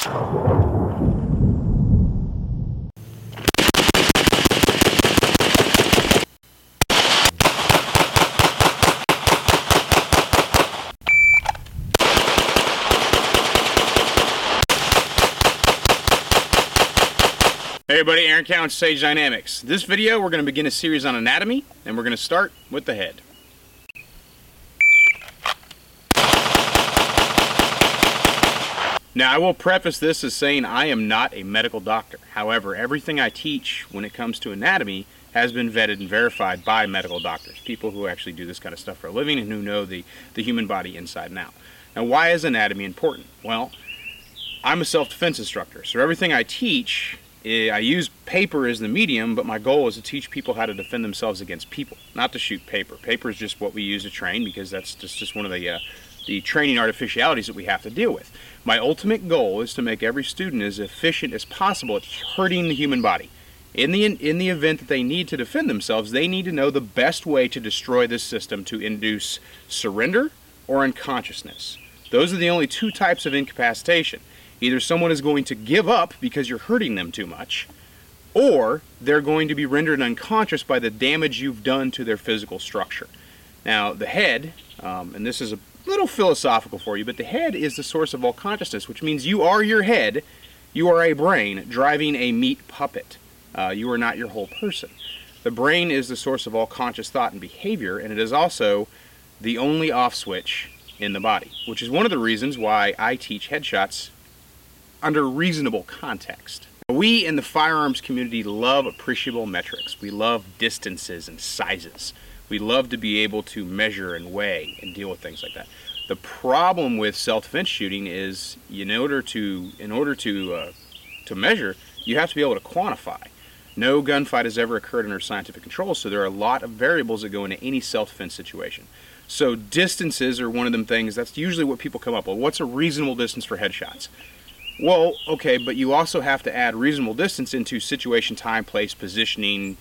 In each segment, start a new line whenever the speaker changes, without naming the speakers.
Hey everybody, Aaron Cowan, Sage Dynamics. This video we're going to begin a series on anatomy, and we're going to start with the head. Now I will preface this as saying I am not a medical doctor. However, everything I teach when it comes to anatomy has been vetted and verified by medical doctors, people who actually do this kind of stuff for a living and who know the human body inside and out. Now why is anatomy important? Well, I'm a self-defense instructor, so everything I teach, I use paper as the medium, but my goal is to teach people how to defend themselves against people, not to shoot paper. Paper is just what we use to train because that's just one of the training artificialities that we have to deal with. My ultimate goal is to make every student as efficient as possible at hurting the human body. In the event that they need to defend themselves, they need to know the best way to destroy this system to induce surrender or unconsciousness. Those are the only two types of incapacitation. Either someone is going to give up because you're hurting them too much, or they're going to be rendered unconscious by the damage you've done to their physical structure. Now, the head, and this is a little philosophical for you, but the head is the source of all consciousness, which means you are your head, you are a brain driving a meat puppet. You are not your whole person. The brain is the source of all conscious thought and behavior, and it is also the only off switch in the body, which is one of the reasons why I teach headshots under reasonable context. We in the firearms community love appreciable metrics. We love distances and sizes. We love to be able to measure and weigh and deal with things like that. The problem with self-defense shooting is in order to measure, you have to be able to quantify. No gunfight has ever occurred under scientific control, so there are a lot of variables that go into any self-defense situation. So distances are one of them things. That's usually what people come up with. What's a reasonable distance for headshots? Well, okay, but you also have to add reasonable distance into situation, time, place, positioning,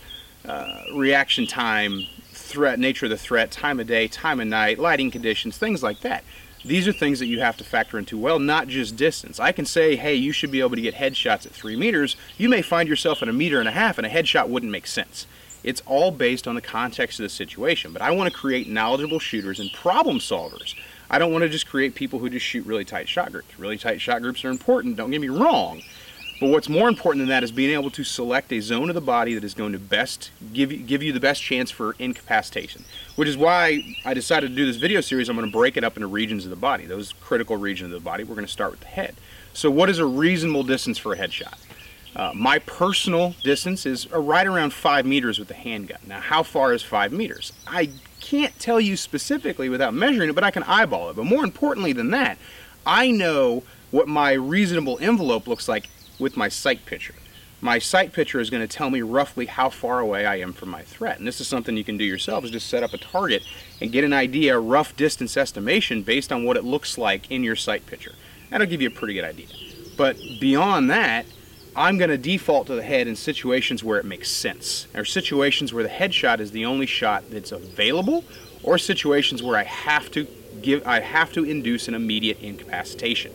reaction time, threat, nature of the threat, time of day, time of night, lighting conditions, things like that. These are things that you have to factor into, well, not just distance. I can say, hey, you should be able to get headshots at 3 meters. You may find yourself at 1.5 meters, and a headshot wouldn't make sense. It's all based on the context of the situation, but I want to create knowledgeable shooters and problem solvers. I don't want to just create people who just shoot really tight shot groups. Really tight shot groups are important, don't get me wrong. But what's more important than that is being able to select a zone of the body that is going to best give you the best chance for incapacitation. Which is why I decided to do this video series. I'm going to break it up into regions of the body, those critical regions of the body. We're going to start with the head. So what is a reasonable distance for a headshot? My personal distance is right around 5 meters with the handgun. Now, how far is 5 meters? I can't tell you specifically without measuring it, but I can eyeball it. But more importantly than that, I know what my reasonable envelope looks like with my sight picture. My sight picture is going to tell me roughly how far away I am from my threat. And this is something you can do yourself, is just set up a target and get an idea, a rough distance estimation based on what it looks like in your sight picture. That'll give you a pretty good idea. But beyond that, I'm going to default to the head in situations where it makes sense. There are situations where the headshot is the only shot that's available, or situations where I have to induce an immediate incapacitation.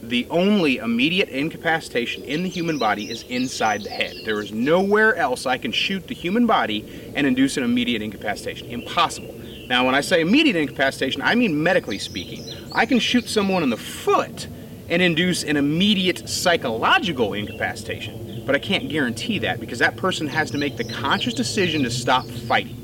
The only immediate incapacitation in the human body is inside the head. There is nowhere else I can shoot the human body and induce an immediate incapacitation. Impossible. Now, when I say immediate incapacitation, I mean medically speaking. I can shoot someone in the foot and induce an immediate psychological incapacitation. But I can't guarantee that, because that person has to make the conscious decision to stop fighting.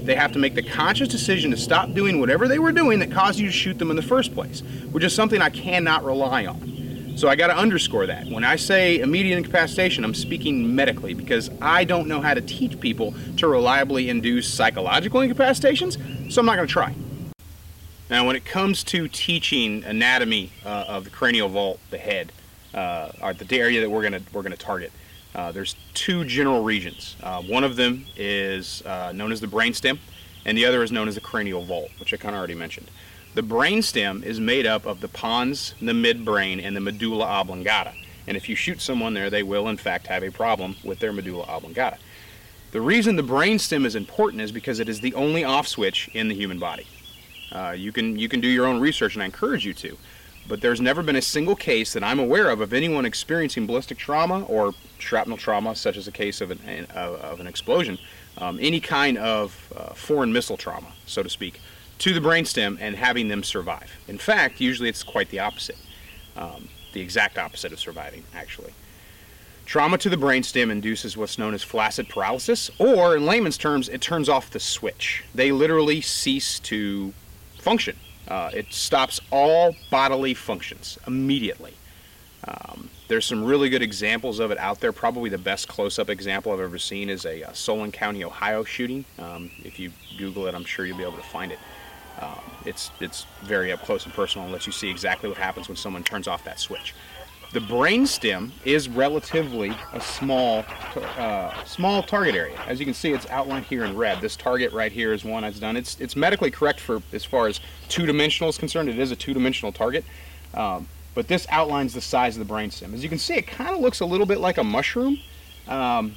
They have to make the conscious decision to stop doing whatever they were doing that caused you to shoot them in the first place, which is something I cannot rely on. So I got to underscore that. When I say immediate incapacitation, I'm speaking medically, because I don't know how to teach people to reliably induce psychological incapacitations, so I'm not going to try. Now, when it comes to teaching anatomy of the cranial vault, the head, or the area that we're gonna target, there's 2 general regions. One of them is known as the brainstem, and the other is known as the cranial vault, which I kind of already mentioned. The brainstem is made up of the pons, the midbrain, and the medulla oblongata. And if you shoot someone there, they will in fact have a problem with their medulla oblongata. The reason the brainstem is important is because it is the only off switch in the human body. You can do your own research, and I encourage you to. but there's never been a single case that I'm aware of anyone experiencing ballistic trauma or shrapnel trauma, such as a case of an explosion, any kind of foreign missile trauma, so to speak, to the brainstem and having them survive. In fact, usually it's quite the opposite, the exact opposite of surviving, actually. Trauma to the brainstem induces what's known as flaccid paralysis, or in layman's terms, it turns off the switch. They literally cease to function. It stops all bodily functions immediately. There's some really good examples of it out there. Probably the best close-up example I've ever seen is a Solon County, Ohio shooting. If you Google it, I'm sure you'll be able to find it. It's very up close and personal and lets you see exactly what happens when someone turns off that switch. The brainstem is relatively a small target area. As you can see, it's outlined here in red. This target right here is one that's done. It's medically correct for as far as two-dimensional is concerned. It is a two-dimensional target, but this outlines the size of the brainstem. As you can see, it kind of looks a little bit like a mushroom, and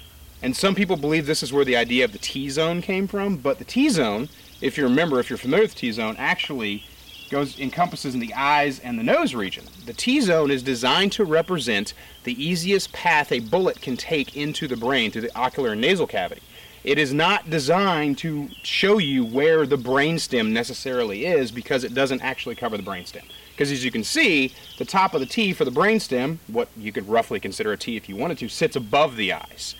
some people believe this is where the idea of the T-zone came from. But the T-zone, if you remember, if you're familiar with the T-zone, actually encompasses in the eyes and the nose region. The T-zone is designed to represent the easiest path a bullet can take into the brain through the ocular and nasal cavity. It is not designed to show you where the brainstem necessarily is, because it doesn't actually cover the brainstem. Because as you can see, the top of the T for the brainstem, what you could roughly consider a T if you wanted to, sits above the eyes.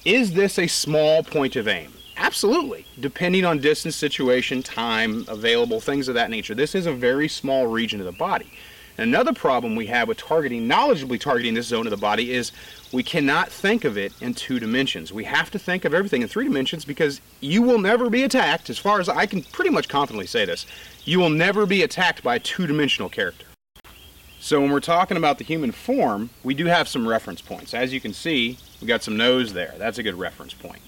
Is this a small point of aim? Absolutely, depending on distance, situation, time, available, things of that nature. This is a very small region of the body. And another problem we have with knowledgeably targeting this zone of the body is we cannot think of it in two dimensions. We have to think of everything in three dimensions, because you will never be attacked, as far as I can pretty much confidently say this, you will never be attacked by a two-dimensional character. So when we're talking about the human form, we do have some reference points. As you can see, we got some nose there. That's a good reference point.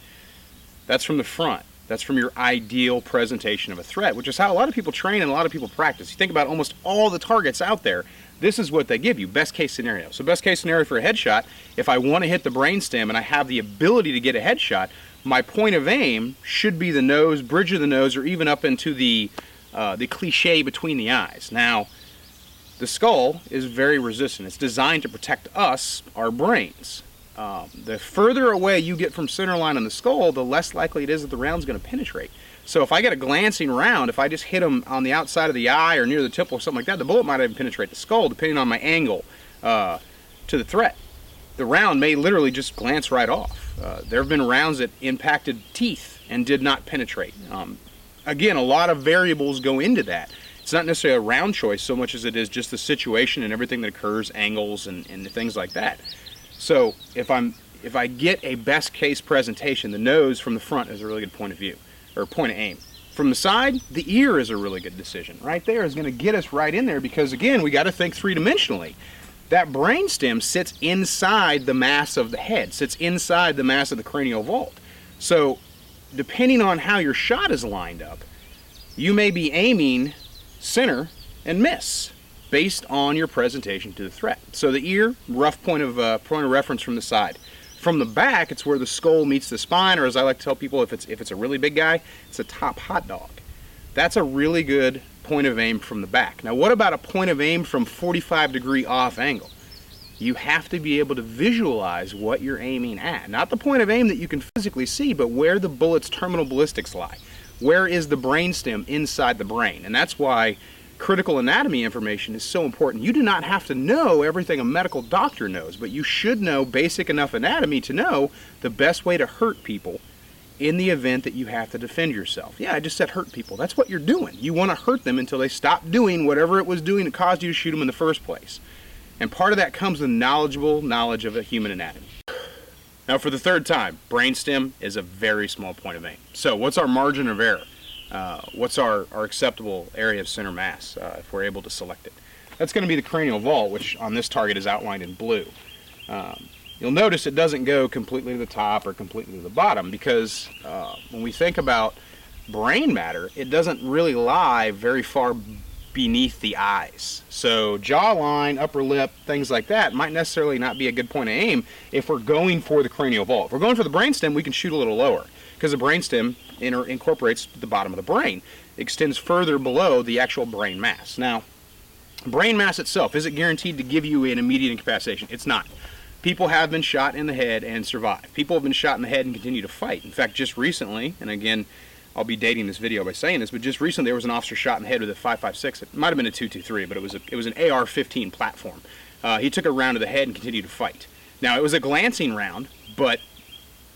That's from the front. That's from your ideal presentation of a threat, which is how a lot of people train and a lot of people practice. You think about almost all the targets out there, this is what they give you, best case scenario. So best case scenario for a headshot, if I want to hit the brainstem and I have the ability to get a headshot, my point of aim should be the nose, bridge of the nose, or even up into the cliche between the eyes. Now, the skull is very resistant. It's designed to protect us, our brains. The further away you get from center line on the skull, the less likely it is that the round's going to penetrate. So if I get a glancing round, if I just hit them on the outside of the eye or near the temple or something like that, the bullet might even penetrate the skull, depending on my angle to the threat. The round may literally just glance right off. There have been rounds that impacted teeth and did not penetrate. Again, a lot of variables go into that. It's not necessarily a round choice so much as it is just the situation and everything that occurs, angles and things like that. So if I get a best case presentation, the nose from the front is a really good point of view, or point of aim. From the side, the ear is a really good decision. Right there is going to get us right in there, because again, we got to think three-dimensionally. That brainstem sits inside the mass of the head, sits inside the mass of the cranial vault. So depending on how your shot is lined up, you may be aiming center and miss, based on your presentation to the threat. So the ear, rough point of reference from the side. From the back, it's where the skull meets the spine, or as I like to tell people, if it's a really big guy, it's a top hot dog. That's a really good point of aim from the back. Now what about a point of aim from 45-degree off angle? You have to be able to visualize what you're aiming at. Not the point of aim that you can physically see, but where the bullet's terminal ballistics lie. Where is the brainstem inside the brain? And that's why critical anatomy information is so important. You do not have to know everything a medical doctor knows, but you should know basic enough anatomy to know the best way to hurt people in the event that you have to defend yourself. Yeah, I just said hurt people. That's what you're doing. You want to hurt them until they stop doing whatever it was doing that caused you to shoot them in the first place. And part of that comes with knowledgeable knowledge of a human anatomy. Now for the third time, brainstem is a very small point of aim. So what's our margin of error? What's our acceptable area of center mass if we're able to select it? That's going to be the cranial vault, which on this target is outlined in blue. You'll notice it doesn't go completely to the top or completely to the bottom, because when we think about brain matter, it doesn't really lie very far beneath the eyes. So jawline, upper lip, things like that might necessarily not be a good point of aim if we're going for the cranial vault. If we're going for the brainstem, we can shoot a little lower, because the brainstem incorporates the bottom of the brain, extends further below the actual brain mass. Now, Brain mass itself, is it guaranteed to give you an immediate incapacitation? It's not. People have been shot in the head and survived. People have been shot in the head and continue to fight. In fact, just recently, and again, I'll be dating this video by saying this, but just recently there was an officer shot in the head with a 5.56. It might have been a 2.23, but it was an AR-15 platform. He took a round to the head and continued to fight. Now, it was a glancing round, but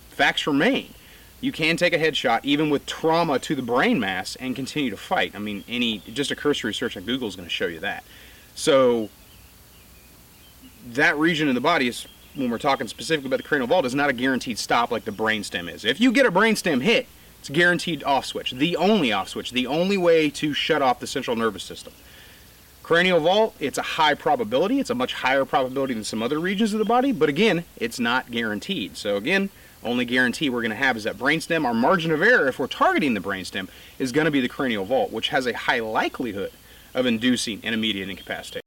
facts remain. You can take a headshot even with trauma to the brain mass and continue to fight. I mean, just a cursory search on Google is going to show you that. So that region in the body is, when we're talking specifically about the cranial vault, is not a guaranteed stop like the brainstem is. If you get a brainstem hit, it's a guaranteed off switch, the only off switch, the only way to shut off the central nervous system. Cranial vault, it's a high probability. It's a much higher probability than some other regions of the body, but again, it's not guaranteed. So again, only guarantee we're going to have is that brainstem. Our margin of error, if we're targeting the brainstem, is going to be the cranial vault, which has a high likelihood of inducing an immediate incapacitation.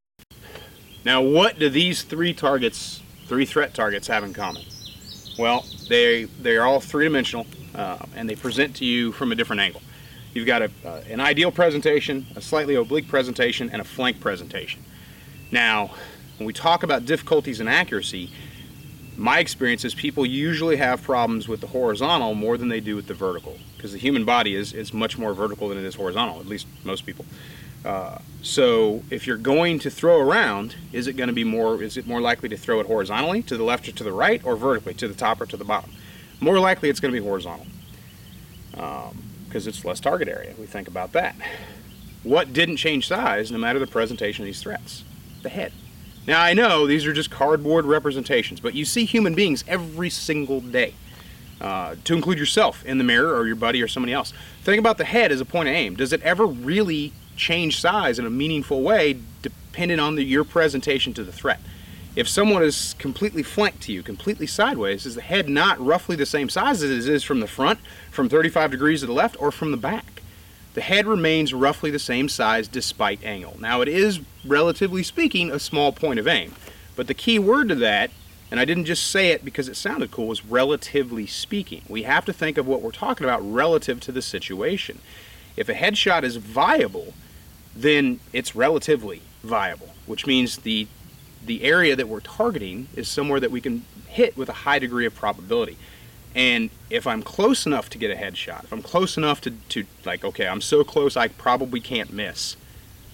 Now, what do these three threat targets have in common? Well, they are all three-dimensional, and they present to you from a different angle. You've got an ideal presentation, a slightly oblique presentation, and a flank presentation. Now, when we talk about difficulties in accuracy, my experience is people usually have problems with the horizontal more than they do with the vertical, because the human body is much more vertical than it is horizontal, at least most people. So if you're going to throw around, is it more likely to throw it horizontally, to the left or to the right, or vertically, to the top or to the bottom? More likely it's going to be horizontal, because it's less target area. We think about that. What didn't change size, no matter the presentation of these threats? The head. Now, I know these are just cardboard representations, but you see human beings every single day, to include yourself in the mirror, or your buddy, or somebody else. Think about the head as a point of aim. Does it ever really change size in a meaningful way depending on your presentation to the threat? If someone is completely flanked to you, completely sideways, is the head not roughly the same size as it is from the front, from 35 degrees to the left, or from the back? The head remains roughly the same size despite angle. Now, it is, relatively speaking, a small point of aim. But the key word to that, and I didn't just say it because it sounded cool, is relatively speaking. We have to think of what we're talking about relative to the situation. If a headshot is viable, then it's relatively viable, which means the area that we're targeting is somewhere that we can hit with a high degree of probability. And if I'm close enough to get a headshot, if I'm close enough to like, okay, I'm so close I probably can't miss,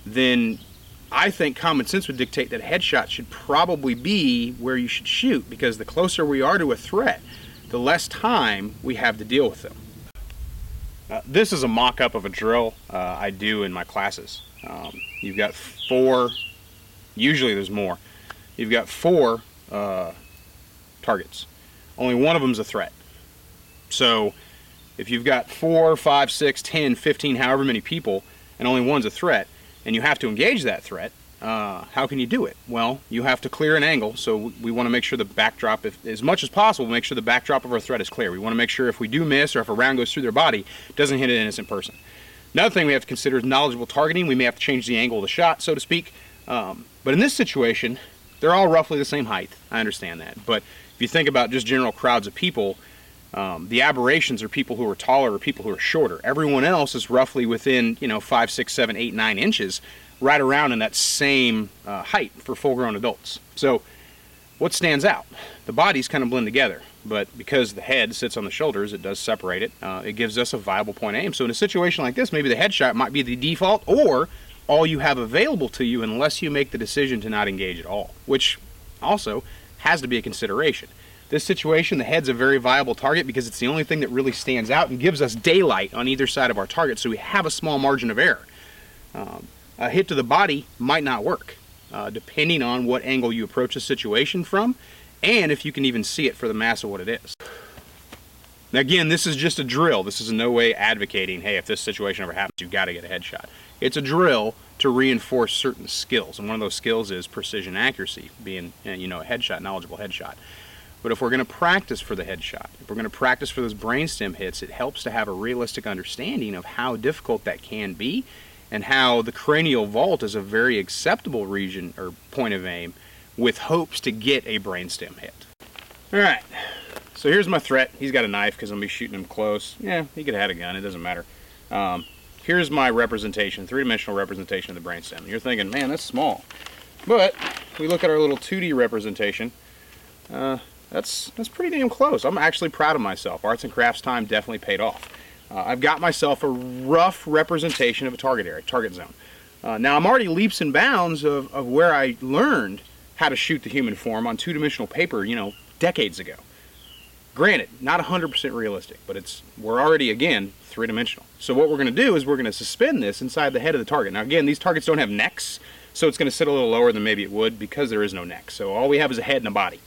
then I think common sense would dictate that a headshot should probably be where you should shoot, because the closer we are to a threat, the less time we have to deal with them. This is a mock-up of a drill I do in my classes. You've got four, usually there's more, you've got four targets. Only one of them is a threat. So if you've got 4, 5, 6, 10, 15, however many people, and only one's a threat, and you have to engage that threat, how can you do it? Well, you have to clear an angle, so we want to make sure the backdrop, as much as possible, make sure the backdrop of our threat is clear. We want to make sure if we do miss, or if a round goes through their body, it doesn't hit an innocent person. Another thing we have to consider is knowledgeable targeting. We may have to change the angle of the shot, so to speak. But in this situation, they're all roughly the same height. I understand that. But if you think about just general crowds of people, the aberrations are people who are taller or people who are shorter. Everyone else is roughly within, 5, 6, 7, 8, 9 inches, right around in that same height for full-grown adults. So what stands out? The bodies kind of blend together, but because the head sits on the shoulders, it does separate it. It gives us a viable point of aim. So in a situation like this, maybe the headshot might be the default, or all you have available to you unless you make the decision to not engage at all, which also has to be a consideration. This situation, the head's a very viable target because it's the only thing that really stands out and gives us daylight on either side of our target, so we have a small margin of error. A hit to the body might not work, depending on what angle you approach the situation from, and if you can even see it for the mass of what it is. Now again, this is just a drill. This is in no way advocating, hey, if this situation ever happens, you've got to get a headshot. It's a drill to reinforce certain skills, and one of those skills is precision accuracy, being, a headshot, knowledgeable headshot. But if we're going to practice for the headshot, if we're going to practice for those brainstem hits, it helps to have a realistic understanding of how difficult that can be, and how the cranial vault is a very acceptable region or point of aim with hopes to get a brainstem hit. Alright, so here's my threat. He's got a knife because I'm going to be shooting him close. Yeah, he could have had a gun, it doesn't matter. here's my representation, three-dimensional representation of the brainstem. You're thinking, man, that's small. But if we look at our little 2D representation, that's pretty damn close. I'm actually proud of myself. Arts and crafts time definitely paid off. I've got myself a rough representation of a target area, target zone. Now I'm already leaps and bounds of where I learned how to shoot the human form on two-dimensional paper, you know, decades ago. Granted, not 100% realistic, but we're already, again, three-dimensional. So what we're going to do is we're going to suspend this inside the head of the target. Now again, these targets don't have necks, so it's going to sit a little lower than maybe it would because there is no neck. So all we have is a head and a body.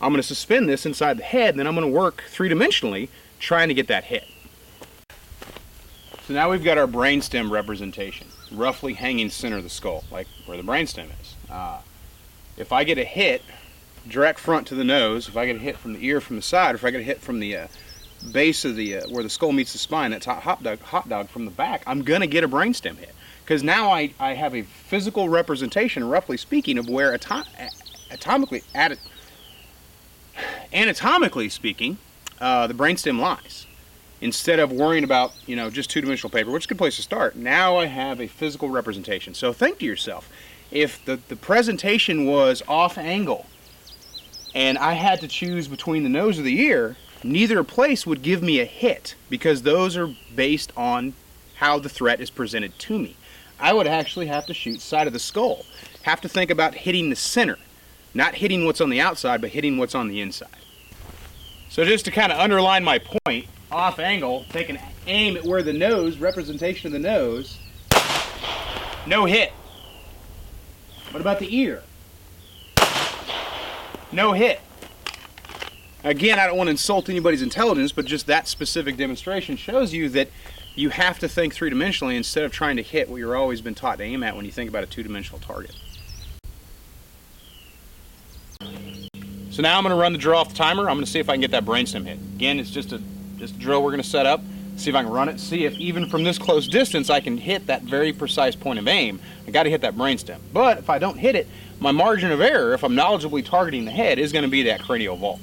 I'm going to suspend this inside the head, and then I'm going to work three-dimensionally trying to get that hit. So now we've got our brainstem representation, roughly hanging center of the skull, like where the brainstem is. If I get a hit direct front to the nose, if I get a hit from the ear from the side, or if I get a hit from the base of the where the skull meets the spine, that's hot dog from the back, I'm gonna get a brainstem hit, because now I have a physical representation, roughly speaking, of where anatomically speaking, the brainstem lies. Instead of worrying about, you know, just two-dimensional paper, which is a good place to start, now I have a physical representation. So think to yourself, if the presentation was off angle and I had to choose between the nose or the ear, neither place would give me a hit, because those are based on how the threat is presented to me. I would actually have to shoot side of the skull. Have to think about hitting the center. Not hitting what's on the outside, but hitting what's on the inside. So just to kind of underline my point, off angle, take an aim at where the nose, representation of the nose, no hit. What about the ear? No hit. Again, I don't want to insult anybody's intelligence, but just that specific demonstration shows you that you have to think three-dimensionally instead of trying to hit what you're always been taught to aim at when you think about a two-dimensional target. So now I'm going to run the drill off the timer. I'm going to see if I can get that brainstem hit. Again, it's just a drill we're going to set up, see if I can run it, see if even from this close distance I can hit that very precise point of aim. I got to hit that brainstem. But if I don't hit it, my margin of error, if I'm knowledgeably targeting the head, is going to be that cranial vault.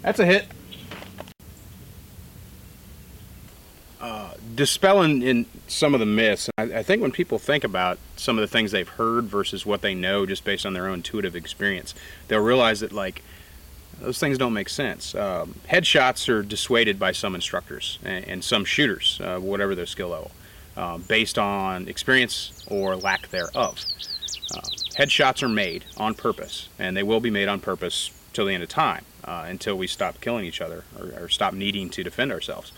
That's a hit. Dispelling in some of the myths, I think when people think about some of the things they've heard versus what they know just based on their own intuitive experience, they'll realize that, like, those things don't make sense. Headshots are dissuaded by some instructors and some shooters, whatever their skill level, based on experience or lack thereof. Headshots are made on purpose, and they will be made on purpose till the end of time, until we stop killing each other or stop needing to defend ourselves.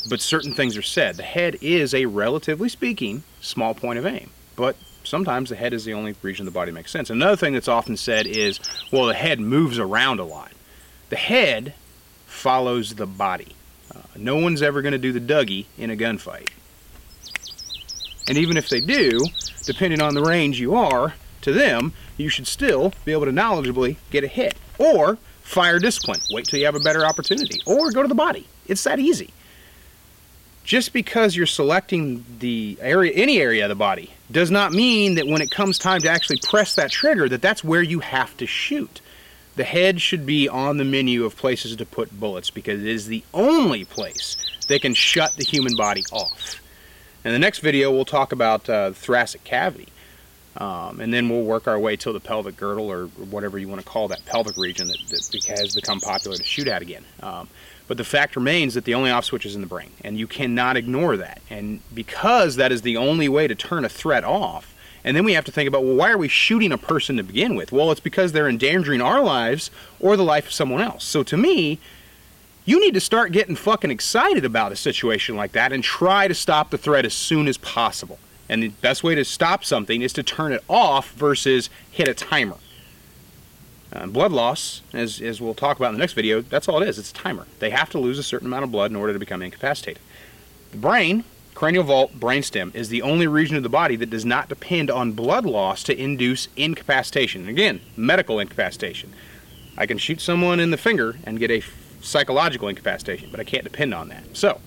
But certain things are said. The head is a, relatively speaking, small point of aim, but sometimes the head is the only region of the body that makes sense. Another thing that's often said is, well, the head moves around a lot. The head follows the body. No one's ever going to do the Dougie in a gunfight. And even if they do, depending on the range you are to them, you should still be able to knowledgeably get a hit. Or fire discipline. Wait till you have a better opportunity. Or go to the body. It's that easy. Just because you're selecting the area, any area of the body, does not mean that when it comes time to actually press that trigger, that's where you have to shoot. The head should be on the menu of places to put bullets, because it is the only place that can shut the human body off. In the next video, we'll talk about the thoracic cavity. And then we'll work our way till the pelvic girdle, or whatever you want to call that pelvic region that has become popular to shoot at again. But the fact remains that the only off switch is in the brain, and you cannot ignore that. And because that is the only way to turn a threat off, and then we have to think about, well, why are we shooting a person to begin with? Well, it's because they're endangering our lives or the life of someone else. So to me, you need to start getting fucking excited about a situation like that and try to stop the threat as soon as possible. And the best way to stop something is to turn it off versus hit a timer. Blood loss, as we'll talk about in the next video, that's all it is. It's a timer. They have to lose a certain amount of blood in order to become incapacitated. The brain, cranial vault, brainstem, is the only region of the body that does not depend on blood loss to induce incapacitation. And again, medical incapacitation. I can shoot someone in the finger and get a psychological incapacitation, but I can't depend on that. So,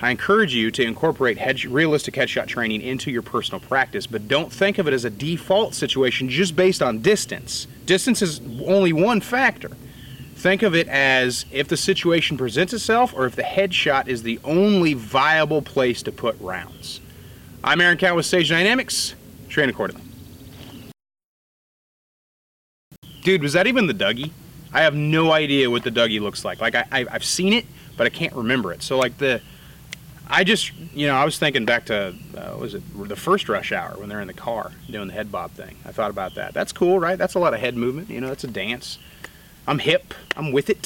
I encourage you to incorporate realistic headshot training into your personal practice, but don't think of it as a default situation just based on distance. Distance is only one factor. Think of it as if the situation presents itself or if the headshot is the only viable place to put rounds. I'm Aaron Cow with Sage Dynamics. Train accordingly. Dude, was that even the Dougie? I have no idea what the Dougie looks like. Like, I've seen it, but I can't remember it. So, like, I was thinking back to, was it the first rush hour when they're in the car doing the head bob thing. I thought about that. That's cool, right? That's a lot of head movement. You know, that's a dance. I'm hip. I'm with it.